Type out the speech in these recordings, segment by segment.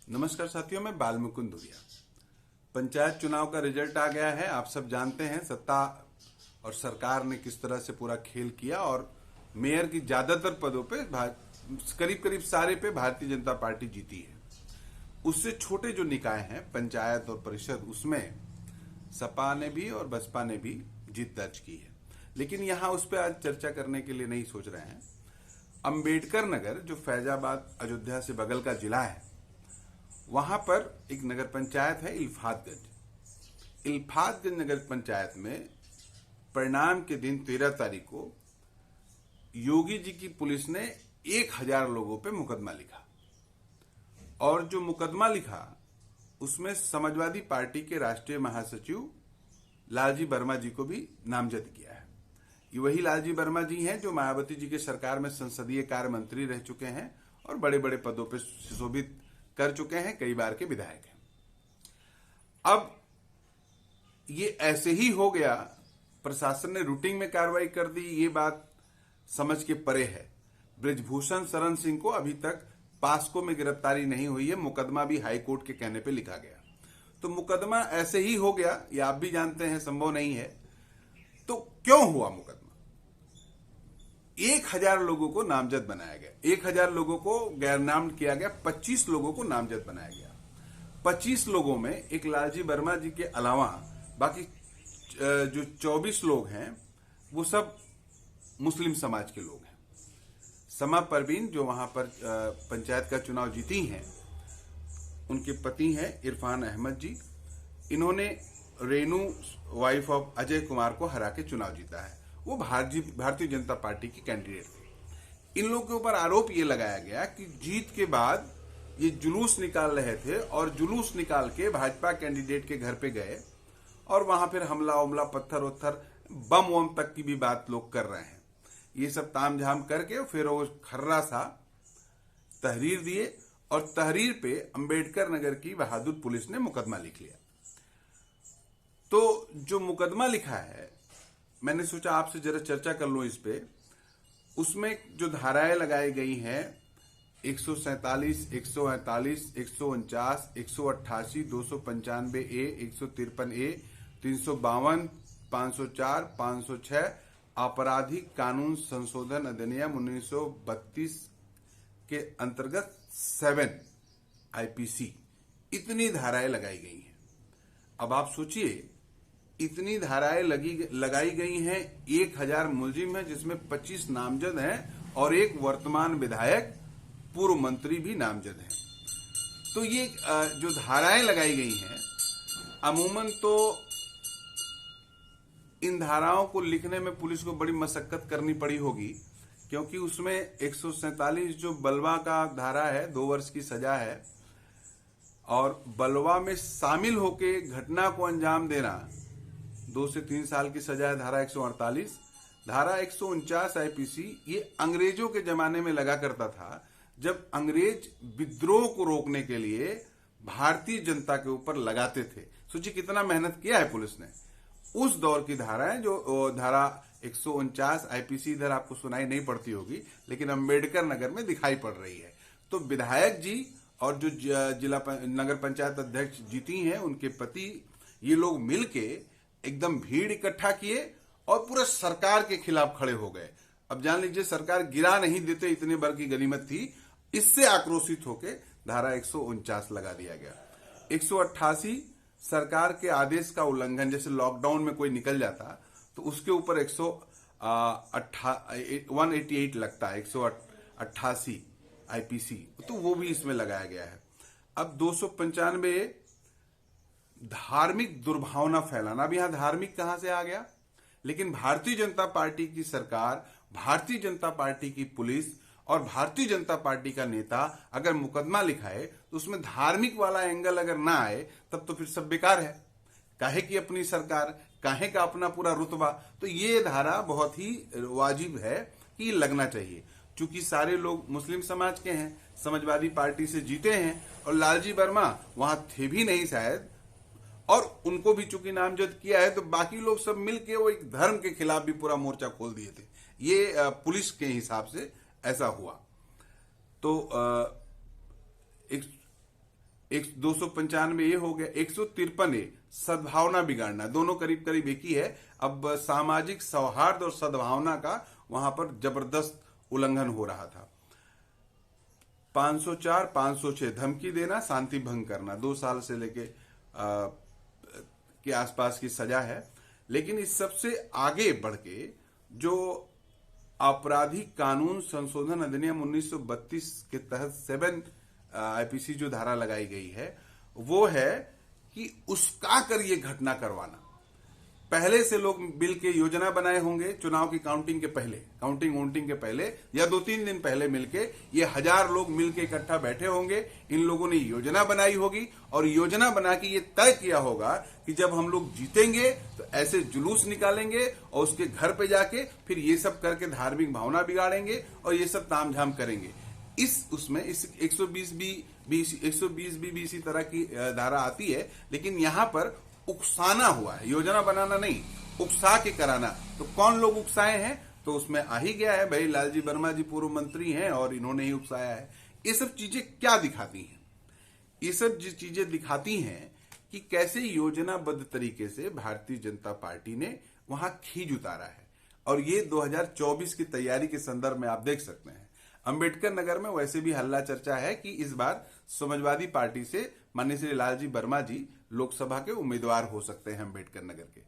नमस्कार साथियों, मैं बाल मुकुंद धुरिया। पंचायत चुनाव का रिजल्ट आ गया है। आप सब जानते हैं सत्ता और सरकार ने किस तरह से पूरा खेल किया और मेयर की ज्यादातर पदों पे करीब करीब सारे पे भारतीय जनता पार्टी जीती है। उससे छोटे जो निकाय हैं पंचायत और परिषद, उसमें सपा ने भी और बसपा ने भी जीत दर्ज की है। लेकिन यहाँ उस पर आज चर्चा करने के लिए नहीं सोच रहे हैं। अंबेडकर नगर जो फैजाबाद अयोध्या से बगल का जिला है, वहां पर एक नगर पंचायत है इल्फातगंज। इल्फातगंज नगर पंचायत में परिणाम के दिन 13 तारीख को योगी जी की पुलिस ने 1000 लोगों पे मुकदमा लिखा और जो मुकदमा लिखा उसमें समाजवादी पार्टी के राष्ट्रीय महासचिव लालजी वर्मा जी को भी नामजद किया है। ये वही लालजी वर्मा जी हैं जो मायावती जी के सरकार में संसदीय कार्य मंत्री रह चुके हैं और बड़े बड़े पदों पर सुशोभित कर चुके हैं, कई बार के विधायक हैं। अब ये ऐसे ही हो गया, प्रशासन ने रूटीन में कार्रवाई कर दी, ये बात समझ के परे है। ब्रिजभूषण शरण सिंह को अभी तक पास्को में गिरफ्तारी नहीं हुई है, मुकदमा भी हाईकोर्ट के कहने पे लिखा गया। तो मुकदमा ऐसे ही हो गया, ये आप भी जानते हैं संभव नहीं है। तो क्यों हुआ मुकदमा? 1000 लोगों को नामजद बनाया गया, 1000 लोगों को गैर नाम किया गया, 25 लोगों को नामजद बनाया गया। 25 लोगों में एक लालजी वर्मा जी के अलावा बाकी जो 24 लोग हैं वो सब मुस्लिम समाज के लोग हैं। समा परवीन जो वहां पर पंचायत का चुनाव जीती हैं, उनके पति हैं इरफान अहमद जी। इन्होंने रेनू वाइफ ऑफ अजय कुमार को हरा के चुनाव जीता है। वो भारतीय जनता पार्टी के कैंडिडेट थे। इन लोगों के ऊपर आरोप ये लगाया गया कि जीत के बाद ये जुलूस निकाल रहे थे और जुलूस निकाल के भाजपा कैंडिडेट के घर पे गए और वहां फिर हमला उमला, पत्थर उत्थर, बम वम तक की भी बात लोग कर रहे हैं। ये सब तामझाम करके फिर वो खर्रा सा तहरीर दिए और तहरीर पे अंबेडकर नगर की बहादुर पुलिस ने मुकदमा लिख लिया। तो जो मुकदमा लिखा है, मैंने सोचा आपसे जरा चर्चा कर लूं इस पे। उसमें जो धाराएं लगाई गई हैं 147, 148, 149, 188, 295 ए, 153 ए, 352, 504, 506 आपराधिक कानून संशोधन अधिनियम 1932 के अंतर्गत 7 आईपीसी, इतनी धाराएं लगाई गई हैं। अब आप सोचिए, इतनी धाराएं लगाई गई हैं, 1000 मुलजिम है जिसमें 25 नामजद हैं और एक वर्तमान विधायक पूर्व मंत्री भी नामजद हैं। तो ये जो धाराएं लगाई गई हैं, अमूमन तो इन धाराओं को लिखने में पुलिस को बड़ी मशक्कत करनी पड़ी होगी, क्योंकि उसमें 147 जो बलवा का धारा है, 2 वर्ष की सजा है और बलवा में शामिल होके घटना को अंजाम देना 2 से 3 साल की सजा है। धारा 148, धारा 149 आईपीसी ये अंग्रेजों के जमाने में लगा करता था, जब अंग्रेज विद्रोह को रोकने के लिए भारतीय जनता के ऊपर लगाते थे। सोचिए कितना मेहनत किया है पुलिस ने। उस दौर की धारा है, जो धारा 149 आईपीसी इधर आपको सुनाई नहीं पड़ती होगी, लेकिन अंबेडकर नगर में दिखाई पड़ रही है। तो विधायक जी और जो जिला नगर पंचायत अध्यक्ष जीती हैं, उनके पति, ये लोग मिलके एकदम भीड़ इकट्ठा किए और पूरा सरकार के खिलाफ खड़े हो गए। अब जान लीजिए, सरकार गिरा नहीं देते, इतने भर की गनीमत थी। इससे आक्रोशित होकर धारा 149 लगा दिया गया। 188 सरकार के आदेश का उल्लंघन, जैसे लॉकडाउन में कोई निकल जाता तो उसके ऊपर 188 लगता है, 188 आईपीसी, तो वो भी इसमें लगाया गया है। अब 295 धार्मिक दुर्भावना फैलाना। अब यहां धार्मिक कहां से आ गया? लेकिन भारतीय जनता पार्टी की सरकार, भारतीय जनता पार्टी की पुलिस और भारतीय जनता पार्टी का नेता अगर मुकदमा लिखाए तो उसमें धार्मिक वाला एंगल अगर ना आए, तब तो फिर सब बेकार है। काहे की अपनी सरकार, काहे का अपना पूरा रुतबा। तो ये धारा बहुत ही वाजिब है कि लगना चाहिए। चूंकि सारे लोग मुस्लिम समाज के हैं, समाजवादी पार्टी से जीते हैं और लालजी वर्मा वहां थे भी नहीं शायद, और उनको भी चूंकि नामजद किया है, तो बाकी लोग सब मिलके वो एक धर्म के खिलाफ भी पूरा मोर्चा खोल दिए थे। ये पुलिस के हिसाब से ऐसा हुआ। तो 295 ए हो गया, 153 ए सद्भावना बिगाड़ना, दोनों करीब करीब एक ही है। अब सामाजिक सौहार्द और सद्भावना का वहां पर जबरदस्त उल्लंघन हो रहा था। 504, 506 धमकी देना, शांति भंग करना, 2 साल से लेके के आसपास की सजा है। लेकिन इस सबसे आगे बढ़ के जो आपराधिक कानून संशोधन अधिनियम 1932 के तहत 7 आईपीसी जो धारा लगाई गई है, वो है कि उसका कर ये घटना करवाना। पहले से लोग मिल के योजना बनाए होंगे, चुनाव की काउंटिंग के पहले, काउंटिंग के पहले या 2-3 दिन पहले मिलके ये 1000 लोग मिलके इकट्ठा बैठे होंगे। इन लोगों ने योजना बनाई होगी और योजना बना के ये तय किया होगा कि जब हम लोग जीतेंगे तो ऐसे जुलूस निकालेंगे और उसके घर पे जाके फिर ये सब करके धार्मिक भावना बिगाड़ेंगे और ये सब तामझाम करेंगे। इस 120 बी इसी तरह की धारा आती है, लेकिन यहां पर उकसाना हुआ है, योजना बनाना नहीं, उकसा के कराना। तो कौन लोग उकसाए हैं? तो उसमें आ ही गया है भाई, लालजी वर्मा जी पूर्व मंत्री हैं और इन्होंने ही उकसाया है। ये सब चीजें क्या दिखाती हैं? ये सब चीजें दिखाती हैं कि कैसे योजनाबद्ध तरीके से भारतीय जनता पार्टी ने वहां खींच उतारा है। और ये 2024 की तैयारी के संदर्भ में आप देख सकते हैं। अंबेडकर नगर में वैसे भी हल्ला चर्चा है कि इस बार समाजवादी पार्टी से माननीय श्री लालजी वर्मा जी लोकसभा के उम्मीदवार हो सकते हैं अंबेडकर नगर के।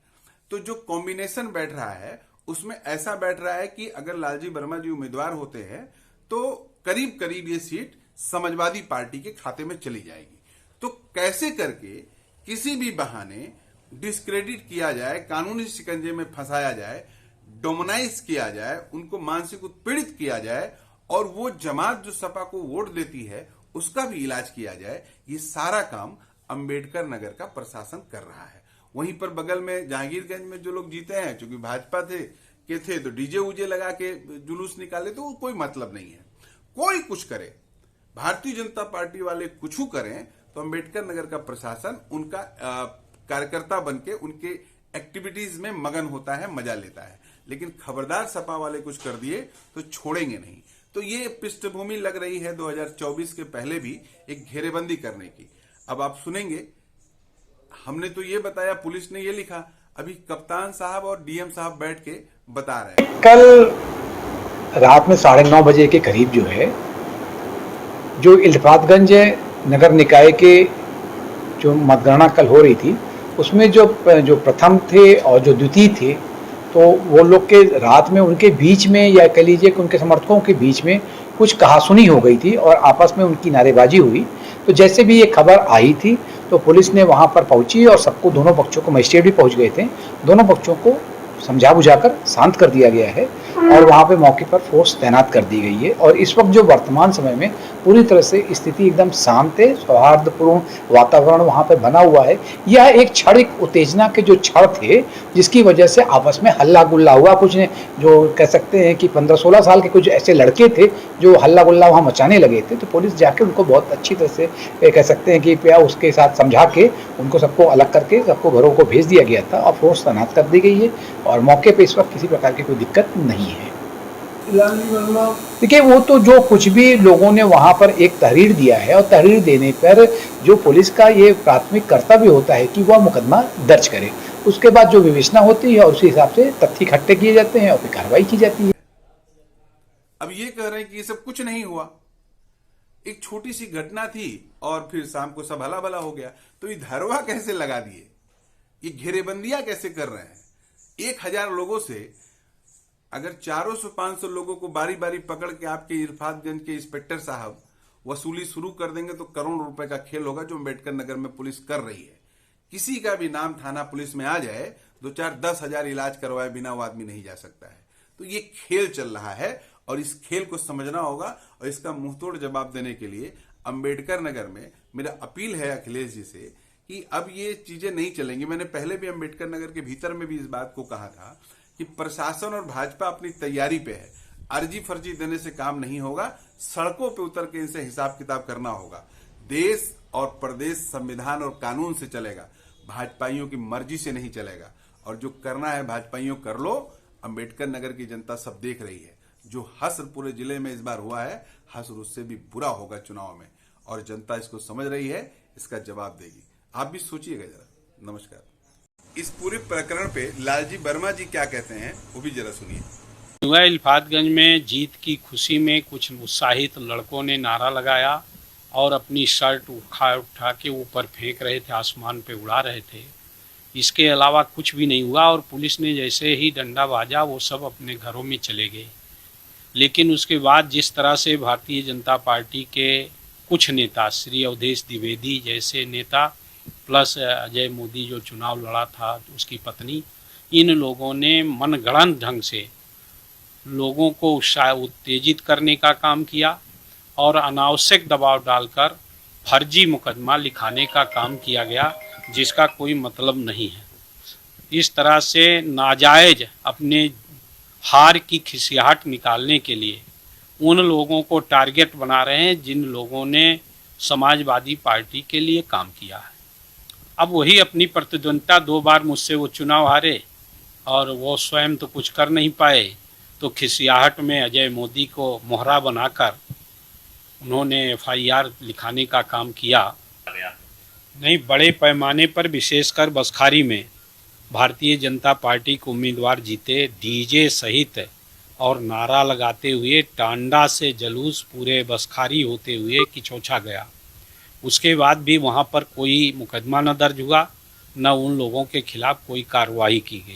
तो जो कॉम्बिनेशन बैठ रहा है उसमें ऐसा बैठ रहा है कि अगर लालजी वर्मा जी उम्मीदवार होते हैं तो करीब करीब ये सीट समाजवादी पार्टी के खाते में चली जाएगी। तो कैसे करके किसी भी बहाने डिस्क्रेडिट किया जाए, कानूनी शिकंजे में फंसाया जाए, डोमनाइज किया जाए, उनको मानसिक उत्पीड़ित किया जाए और वो जमात जो सपा को वोट देती है उसका भी इलाज किया जाए, ये सारा काम अंबेडकर नगर का प्रशासन कर रहा है। वहीं पर बगल में जहांगीरगंज में जो लोग जीते हैं, चूंकि भाजपा थे तो डीजे उजे लगा के जुलूस निकाले, तो कोई मतलब नहीं है। कोई कुछ करे, भारतीय जनता पार्टी वाले कुछ करें तो अंबेडकर नगर का प्रशासन उनका कार्यकर्ता बनके उनके एक्टिविटीज में मगन होता है, मजा लेता है। लेकिन खबरदार सपा वाले कुछ कर दिए तो छोड़ेंगे नहीं। तो ये पृष्ठभूमि लग रही है 2024 के पहले भी एक घेरेबंदी करने की। अब आप सुनेंगे, हमने तो ये बताया, पुलिस ने ये लिखा, अभी कप्तान साहब और डीएम साहब बैठ के बता रहे हैं। कल रात में 9:30 बजे के करीब जो है, जो इल्तिफातगंज नगर निकाय के जो मतगणना कल हो रही थी, उसमें जो प्रथम थे और जो द्वितीय थे, तो वो लोग के रात में उनके बीच में, या कह लीजिए कि उनके समर्थकों के बीच में कुछ कहासुनी हो गई थी और आपस में उनकी नारेबाजी हुई। तो जैसे भी ये खबर आई थी तो पुलिस ने वहाँ पर पहुंची और सबको, दोनों पक्षों को, मजिस्ट्रेट भी पहुंच गए थे, दोनों पक्षों को समझा बुझाकर शांत कर दिया गया है और वहाँ पे मौके पर फोर्स तैनात कर दी गई है। और इस वक्त जो वर्तमान समय में पूरी तरह से स्थिति एकदम शांत है, सौहार्दपूर्ण वातावरण वहाँ पे बना हुआ है। यह एक क्षणिक उत्तेजना के जो क्षण थे जिसकी वजह से आपस में हल्ला गुल्ला हुआ। कुछ ने जो कह सकते हैं कि 15-16 साल के कुछ ऐसे लड़के थे जो हल्ला गुल्ला वहाँ मचाने लगे थे, तो पुलिस जाके उनको बहुत अच्छी तरह से कह सकते हैं कि उसके साथ समझा के उनको सबको अलग करके सबको घरों को भेज दिया गया था और फोर्स तैनात कर दी गई है और मौके पे इस वक्त किसी प्रकार की कोई दिक्कत नहीं है। देखिए, वो तो जो कुछ भी लोगों ने वहाँ पर एक तहरीर दिया है और तहरीर देने पर जो पुलिस का ये प्राथमिक कर्तव्य होता है कि वह मुकदमा दर्ज करे, उसके बाद जो विवेचना होती है और उसी हिसाब से तथ्य इकट्ठे किए जाते हैं और फिर कार्रवाई की जाती है। अब ये कह रहे हैं कि ये सब कुछ नहीं हुआ, एक छोटी सी घटना थी और फिर शाम को सब हला भला हो गया। तो ये धरवा कैसे लगा दिए, ये घेरेबंदियां कैसे कर रहे हैं? 1000 लोगों से अगर 400-500 लोगों को बारी बारी पकड़ के आपके इल्तिफातगंज के इंस्पेक्टर साहब वसूली शुरू कर देंगे तो करोड़ रुपए का खेल होगा, जो अंबेडकर नगर में पुलिस कर रही है। किसी का भी नाम थाना पुलिस में आ जाए, 2-4-10 हजार इलाज करवाए बिना वो आदमी नहीं जा सकता है। तो ये खेल चल रहा है और इस खेल को समझना होगा और इसका मुंहतोड़ जवाब देने के लिए अंबेडकर नगर में मेरा अपील है अखिलेश जी से कि अब ये चीजें नहीं चलेंगी। मैंने पहले भी अंबेडकर नगर के भीतर में भी इस बात को कहा था कि प्रशासन और भाजपा अपनी तैयारी पे है, अर्जी फर्जी देने से काम नहीं होगा, सड़कों पे उतर के इनसे हिसाब किताब करना होगा। देश और प्रदेश संविधान और कानून से चलेगा, भाजपाइयों की मर्जी से नहीं चलेगा। और जो करना है भाजपाइयों कर लो, अंबेडकर नगर की जनता सब देख रही है। जो हश्र पूरे जिले में इस बार हुआ है, हश्र उससे भी बुरा होगा चुनाव में, और जनता इसको समझ रही है। इसका जवाब देगी। आप भी सोचिएगा जरा। नमस्कार। इस पूरे प्रकरण पे लालजी वर्मा जी क्या कहते हैं वो भी जरा सुनिए। हुआ इल्फातगंज में जीत की खुशी में कुछ उत्साहित लड़कों ने नारा लगाया और अपनी शर्ट उठा के ऊपर फेंक रहे थे, आसमान पे उड़ा रहे थे। इसके अलावा कुछ भी नहीं हुआ और पुलिस ने जैसे ही डंडा बाजा वो सब अपने घरों में चले गए। लेकिन उसके बाद जिस तरह से भारतीय जनता पार्टी के कुछ नेता, श्री अवधेश द्विवेदी जैसे नेता प्लस अजय मोदी जो चुनाव लड़ा था उसकी पत्नी, इन लोगों ने मनगढ़ंत ढंग से लोगों को उत्तेजित करने का काम किया और अनावश्यक दबाव डालकर फर्जी मुकदमा लिखाने का काम किया गया जिसका कोई मतलब नहीं है। इस तरह से नाजायज अपने हार की खिसियाहट निकालने के लिए उन लोगों को टारगेट बना रहे हैं जिन लोगों ने समाजवादी पार्टी के लिए काम किया है। अब वही अपनी प्रतिद्वंदिता 2 बार मुझसे वो चुनाव हारे और वो स्वयं तो कुछ कर नहीं पाए, तो खिसियाहट में अजय मोदी को मोहरा बनाकर उन्होंने FIR लिखाने का काम किया। नहीं, बड़े पैमाने पर विशेषकर बसखारी में भारतीय जनता पार्टी के उम्मीदवार जीते, डीजे सहित और नारा लगाते हुए टांडा से जुलूस पूरे बसखारी होते हुए किचौछा गया। उसके बाद भी वहाँ पर कोई मुकदमा न दर्ज हुआ, न उन लोगों के खिलाफ कोई कार्रवाई की गई।